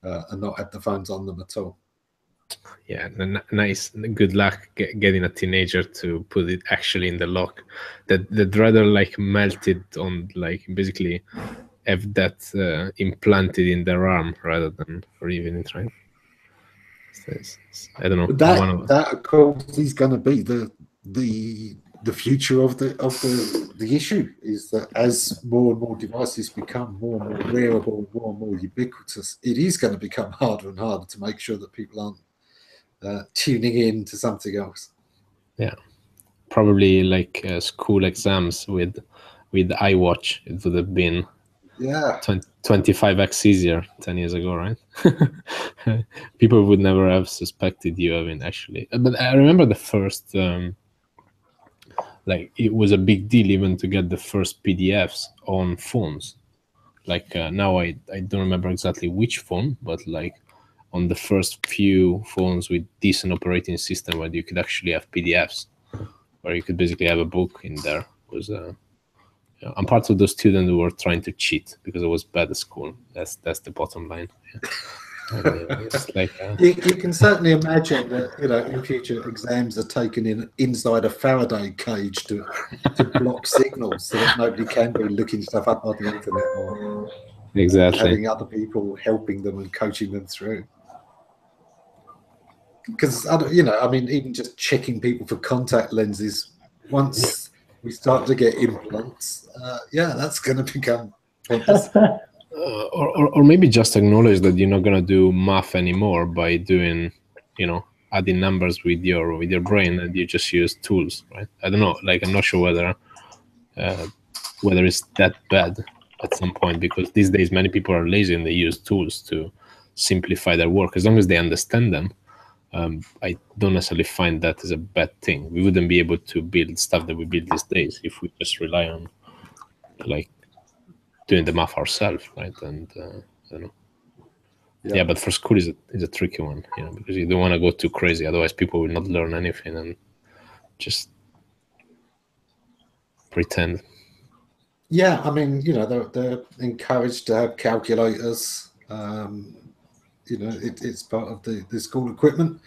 and not have the phones on them at all. Yeah, nice. Good luck getting a teenager to put it actually in the lock. That rather like melted on, like basically have that implanted in their arm rather than leaving it, right? I don't know. That of course is going to be the future of the issue, is that as more and more devices become more and more wearable, more and more ubiquitous, it is going to become harder and harder to make sure that people aren't tuning in to something else. Yeah, probably like school exams with iWatch. It would have been 25x easier 10 years ago, right? People would never have suspected you having actually. But I remember the first, like it was a big deal even to get the first PDFs on phones. Like now I don't remember exactly which phone, but like on the first few phones with decent operating system where you could actually have PDFs, where you could basically have a book in there. Was I'm part of those students who were trying to cheat because I was bad at school. That's the bottom line. Yeah. It's like, you can certainly imagine that in future exams are taken inside a Faraday cage to block signals so that nobody can be looking stuff up on the internet or having other people helping them and coaching them through. Because even just checking people for contact lenses, once we start to get implants, that's going to become pointless. Or maybe just acknowledge that you're not going to do math anymore by doing, adding numbers with your brain, and you just use tools, right? I don't know. Like, I'm not sure whether it's that bad at some point, because these days many people are lazy and they use tools to simplify their work. As long as they understand them, I don't necessarily find that as a bad thing. We wouldn't be able to build stuff that we build these days if we just rely on like doing the math ourselves, right? And I don't know. Yeah, but for school is a tricky one, because you don't want to go too crazy. Otherwise, people will not learn anything and just pretend. Yeah, I mean, they're encouraged to have calculators. It's part of the school equipment,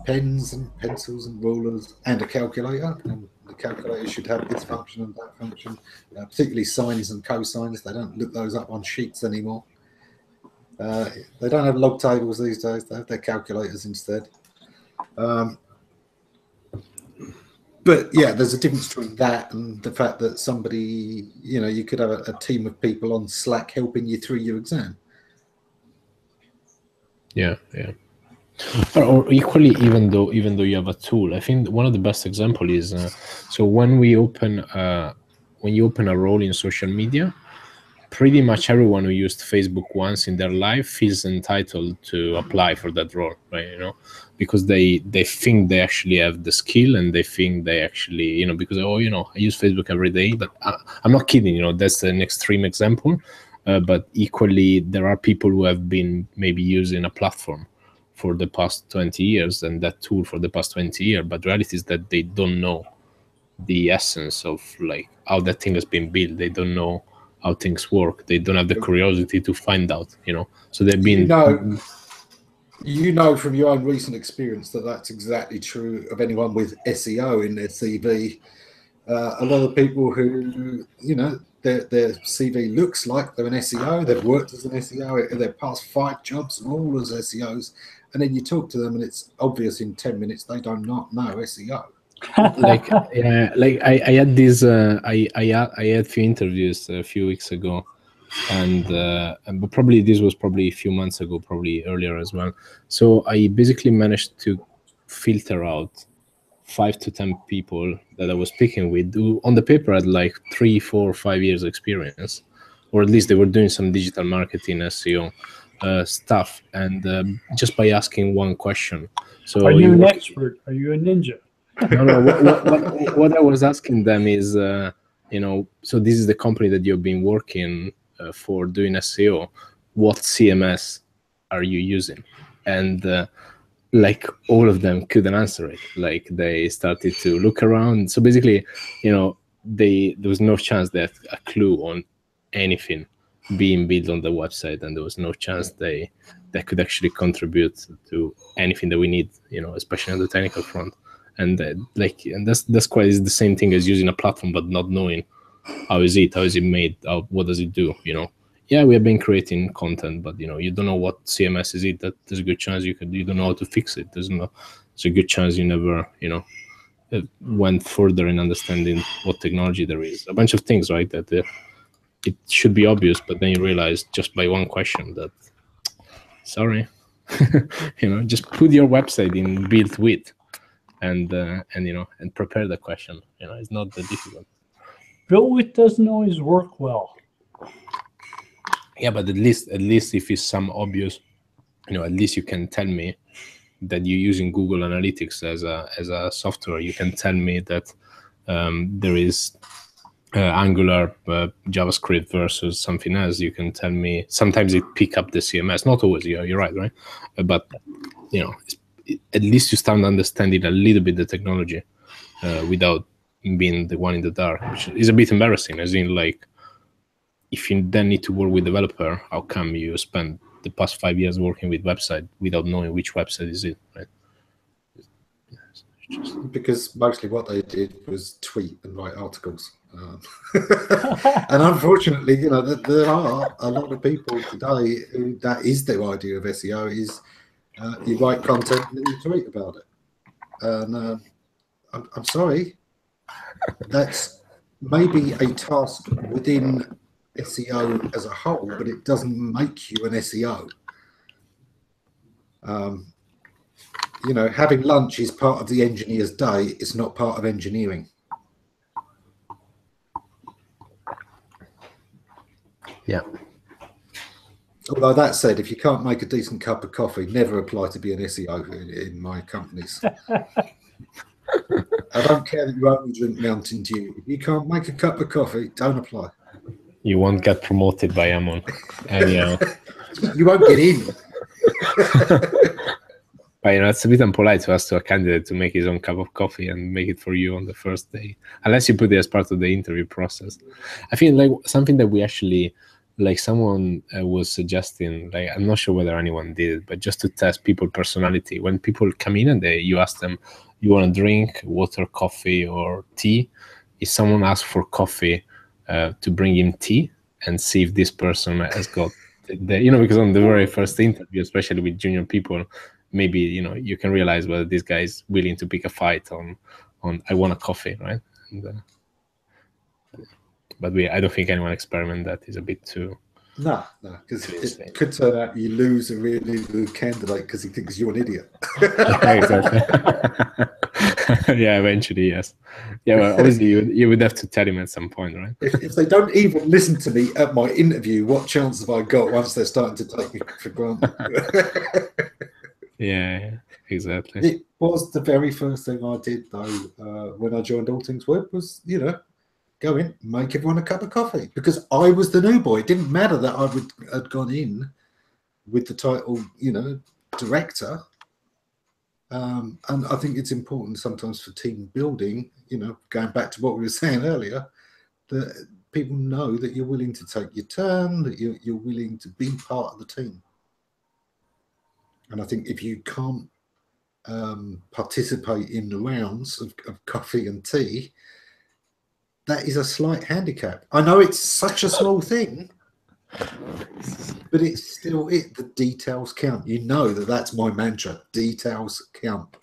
pens and pencils and rulers and a calculator. And the calculator should have this function and that function, particularly sines and cosines. They don't look those up on sheets anymore. They don't have log tables these days. They have their calculators instead. But yeah, there's a difference between that and the fact that somebody, you could have a team of people on Slack helping you through your exam. Yeah. Or equally, even though you have a tool, I think one of the best example is so when you open a role in social media, pretty much everyone who used Facebook once in their life feels entitled to apply for that role, right? Because they think they actually have the skill, and they think they actually, because I use Facebook every day. But I'm not kidding, that's an extreme example. But equally, there are people who have been maybe using a platform for the past 20 years and that tool for the past 20 years. But the reality is that they don't know the essence of like how that thing has been built. They don't know how things work. They don't have the curiosity to find out, So they've been. You know from your own recent experience that that's exactly true of anyone with SEO in their CV. A lot of people who, their CV looks like they're an SEO. They've worked as an SEO. They've passed 5 jobs all as SEOs, and then you talk to them, and it's obvious in 10 minutes they do not know SEO. I had this. I had a few interviews a few weeks ago, but probably this was probably a few months ago, probably earlier as well. So I basically managed to filter out 5 to 10 people that I was speaking with, who on the paper had like 3, 4, 5 years experience, or at least they were doing some digital marketing, SEO stuff, and just by asking one question. So are you an expert? Are you a ninja? No. What I was asking them is, so this is the company that you've been working for doing SEO. What CMS are you using? And like all of them couldn't answer it. Like they started to look around. So basically, there was no chance they had a clue on anything being built on the website, and there was no chance they could actually contribute to anything that we need, especially on the technical front. And that's quite is the same thing as using a platform but not knowing how is it made, what does it do. Yeah, we have been creating content, but you don't know what CMS is it. That there's a good chance you don't know how to fix it. There's a good chance you never went further in understanding what technology there is. A bunch of things, right, that it should be obvious, but then you realize just by one question that sorry. Just put your website in build with and prepare the question. It's not that difficult. Built with doesn't always work well. Yeah, but at least if it's some obvious, at least you can tell me that you're using Google Analytics as a software. You can tell me that there is Angular JavaScript versus something else. You can tell me sometimes it pick up the CMS. Not always. You're right, but at least you start understanding a little bit the technology without being the one in the dark, which is a bit embarrassing. As in, like, if you then need to work with developer, how come you spend the past 5 years working with website without knowing which website is it, right? Because mostly what they did was tweet and write articles. And unfortunately, there are a lot of people today who that is their idea of SEO is you write content and then you tweet about it. And I'm sorry, that's maybe a task within SEO as a whole, but it doesn't make you an SEO. you know, having lunch is part of the engineer's day. It's not part of engineering. Yeah. Although that said, if you can't make a decent cup of coffee, never apply to be an SEO in my companies. I don't care that you only drink Mountain Dew. If you can't make a cup of coffee, don't apply. You won't get promoted by Ammon. Anyhow. You won't get in. But it's a bit impolite to ask to a candidate to make his own cup of coffee and make it for you on the first day, unless you put it as part of the interview process. I feel like something that we actually, like someone was suggesting, like I'm not sure whether anyone did it, but just to test people's personality. When people come in and you ask them, you want to drink water, coffee, or tea? If someone asks for coffee, to bring him tea and see if this person has got because on the very first interview, especially with junior people, maybe you can realize whether this guy is willing to pick a fight on I want a coffee, right? And, but I don't think anyone experiment that is a bit too. No, because it could turn out you lose a really good candidate because he thinks you're an idiot. Exactly. Yeah, eventually, yes. Yeah, well, obviously you would have to tell him at some point, right? If they don't even listen to me at my interview, what chance have I got once they're starting to take me for granted? Yeah, exactly. It was the very first thing I did, though, when I joined All Things Web was, go in, make everyone a cup of coffee, because I was the new boy. It didn't matter that I had gone in with the title, director. And I think it's important sometimes for team building, going back to what we were saying earlier, that people know that you're willing to take your turn, that you're willing to be part of the team. And I think if you can't participate in the rounds of coffee and tea, that is a slight handicap. I know it's such a small thing, but it's still it. The details count. You know that's my mantra. Details count.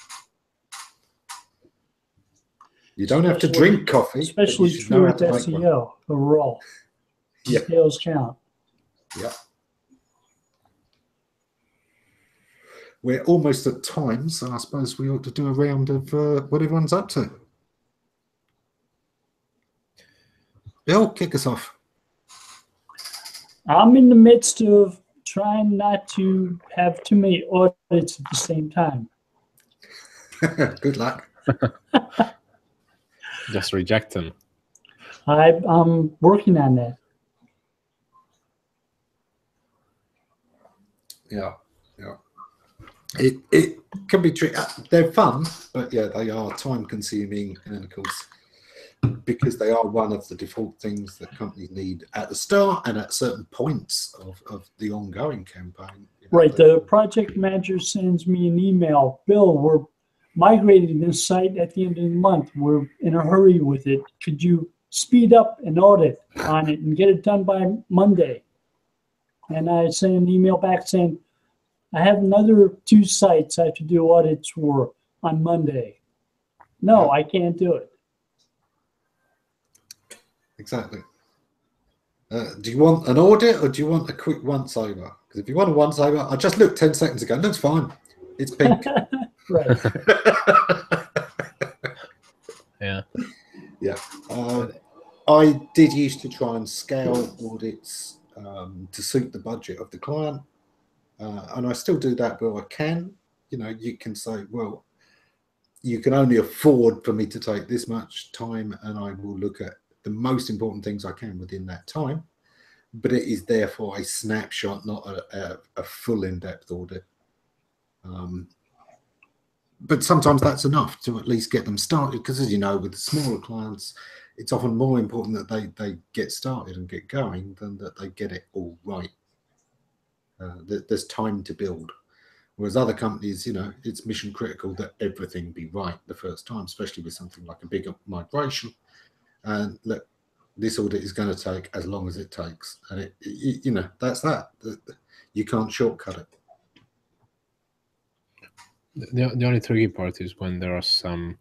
You don't have to drink coffee. Especially true with SEO overall. Yeah. Details count. Yeah. We're almost at time, so I suppose we ought to do a round of what everyone's up to. Bill, kick us off. I'm in the midst of trying not to have too many audits at the same time. Good luck. Just reject them. I'm working on that. Yeah. It can be tricky. They're fun, but yeah, they are time consuming, and of course, because they are one of the default things that companies need at the start and at certain points of the ongoing campaign. Right. The project manager sends me an email. Bill, we're migrating this site at the end of the month. We're in a hurry with it. Could you speed up an audit on it and get it done by Monday? And I sent an email back saying, I have another 2 sites I have to do audits for on Monday. No, I can't do it. Exactly. Do you want an audit or do you want a quick once over? Because if you want a once over, I just looked 10 seconds ago. It looks fine. It's pink. Right. Yeah. Yeah. I did used to try and scale audits to suit the budget of the client. And I still do that where I can. You can say, well, you can only afford for me to take this much time, and I will look at the most important things I can within that time. But it is therefore a snapshot, not a full in-depth audit. But sometimes that's enough to at least get them started, because as you know, with the smaller clients, it's often more important that they get started and get going than that they get it all right. There's time to build. Whereas other companies, it's mission critical that everything be right the first time, especially with something like a bigger migration. And look, this audit is going to take as long as it takes. And that's that. You can't shortcut it. The only tricky part is when there are some.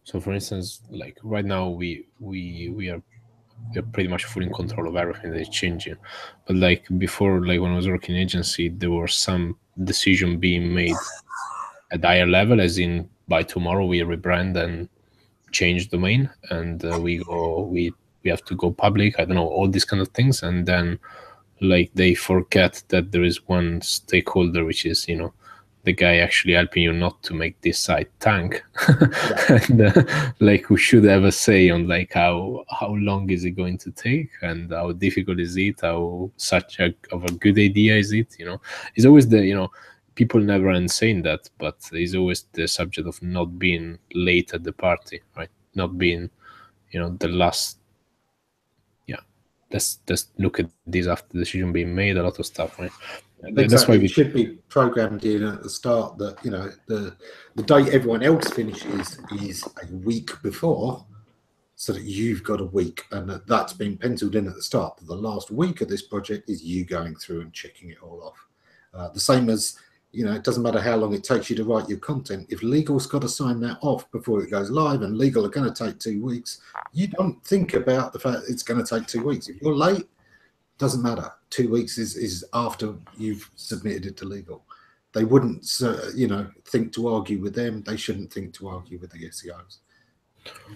So, for instance, like right now, we are pretty much fully in control of everything that is changing. But like before, like when I was working in agency, there were some decision being made at higher level, as in by tomorrow we rebrand and change domain, and we have to go public. I don't know, all these kind of things, and then like they forget that there is one stakeholder, which is the guy actually helping you not to make this site tank. And like who should have a say on like how long is it going to take, and how difficult is it, how such of a good idea is it. It's always the people never end saying that, but it's always the subject of not being late at the party, right? Not being the last. Let's look at this after the decision being made, a lot of stuff, right? Exactly. That's why it should be programmed in at the start that the date everyone else finishes is a week before, so that you've got a week, and that's been penciled in at the start. That the last week of this project is you going through and checking it all off. The same as it doesn't matter how long it takes you to write your content. If legal's got to sign that off before it goes live, and legal are going to take 2 weeks, you don't think about the fact it's going to take 2 weeks. If you're late, doesn't matter. 2 weeks is after you've submitted it to legal. They wouldn't, think to argue with them. They shouldn't think to argue with the SEOs,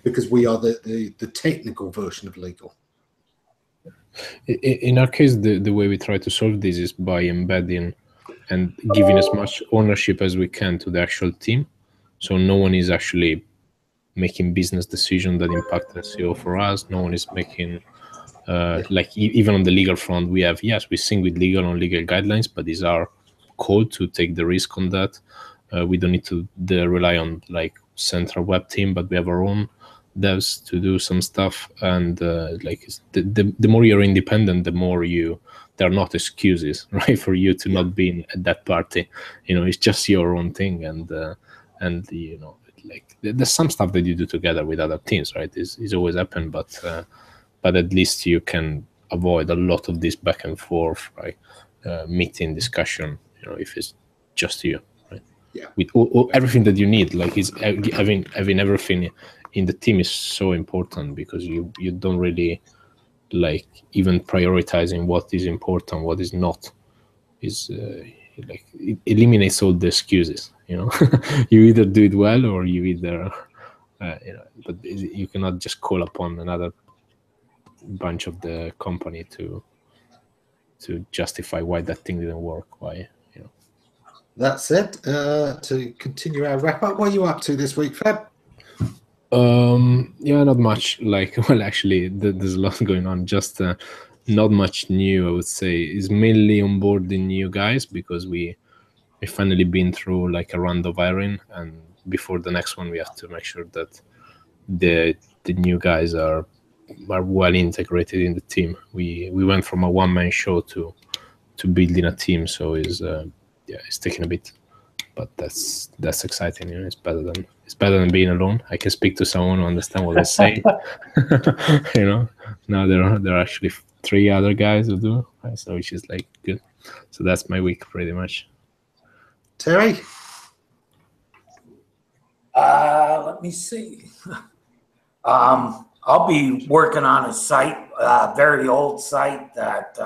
because we are the technical version of legal. In our case, the way we try to solve this is by embedding and giving as much ownership as we can to the actual team, so no one is actually making business decisions that impact SEO for us. No one is making even on the legal front, we sync with legal on legal guidelines, but it's our call to take the risk on that. We don't need to rely on like central web team, but we have our own devs to do some stuff. And the more you're independent, the more there are not excuses, right, for you to not be at that party. It's just your own thing, and like there's some stuff that you do together with other teams, right? It's always happened, but at least you can avoid a lot of this back and forth, right? Meeting, discussion, if it's just you, right? Yeah. With everything that you need, like having everything in the team is so important, because you don't really like even prioritizing what is important, what is not. Is like it eliminates all the excuses. You either do it well or you either, but you cannot just call upon another bunch of the company to justify why that thing didn't work. Why, That said, to continue our wrap up, what are you up to this week, Fab? Not much. Actually, there's a lot going on. Just not much new, I would say. Is mainly onboarding new guys, because we finally been through like a round of hiring, and before the next one, we have to make sure that the new guys are well integrated in the team. We went from a one-man show to building a team, so it's taking a bit, but that's exciting. It's better than being alone. I can speak to someone who understands what I say. Now there are actually 3 other guys who do, right? So which is like good. So that's my week pretty much. Terry? Let me see. I'll be working on a site, very old site that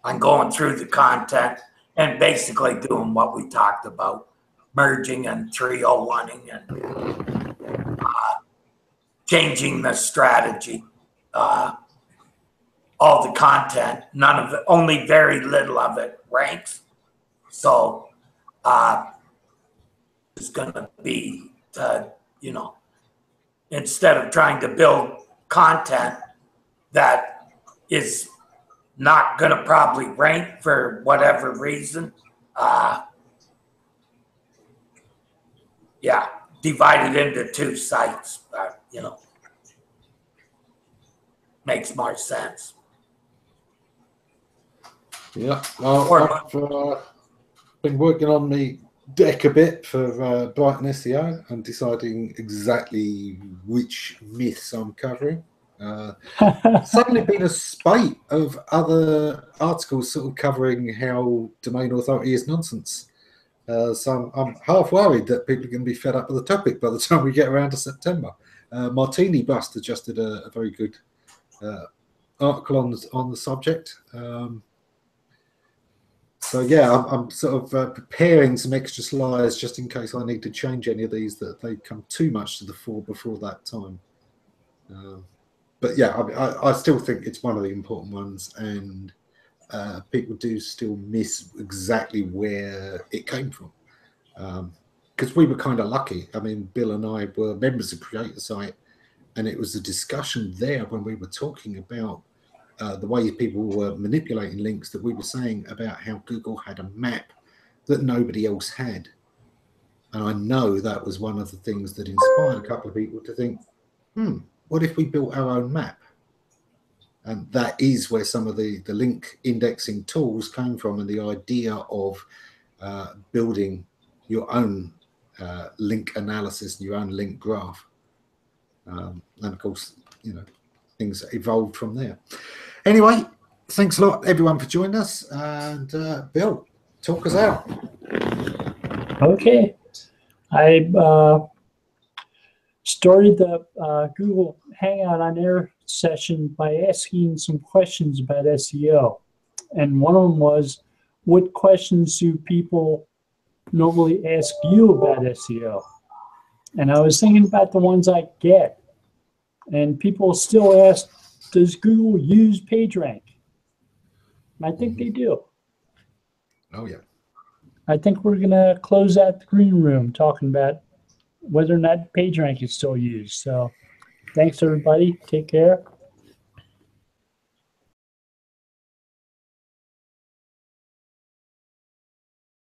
I'm going through the content and basically doing what we talked about, merging and 301ing and changing the strategy. All the content, none of it, only very little of it ranks. So it's going to be, instead of trying to build content that is not going to probably rank for whatever reason, divided into 2 sites, makes more sense. Yeah, I've been working on the deck a bit for Brighton SEO and deciding exactly which myths I'm covering. Suddenly been a spate of other articles sort of covering how domain authority is nonsense. So I'm half worried that people are going to be fed up with the topic by the time we get around to September. Martini Bust just did a very good article on the subject. So yeah, I'm sort of preparing some extra slides just in case I need to change any of these that they come too much to the fore before that time. But yeah, I still think it's one of the important ones, and people do still miss exactly where it came from. Because we were kind of lucky. I mean, Bill and I were members of Creator Site, and it was a discussion there when we were talking about the way people were manipulating links, that we were saying about how Google had a map that nobody else had. And I know that was one of the things that inspired a couple of people to think, what if we built our own map? And that is where some of the link indexing tools came from, and the idea of building your own link analysis and your own link graph. And of course, you know, things evolved from there. Anyway, thanks a lot, everyone, for joining us. And Bill, talk us out. Okay. I started the Google Hangout on Air session by asking some questions about SEO. And one of them was, what questions do people normally ask you about SEO? And I was thinking about the ones I get. And people still ask, does Google use PageRank? I think they do. Oh, yeah. I think we're going to close out the green room talking about whether or not PageRank is still used. So thanks, everybody. Take care.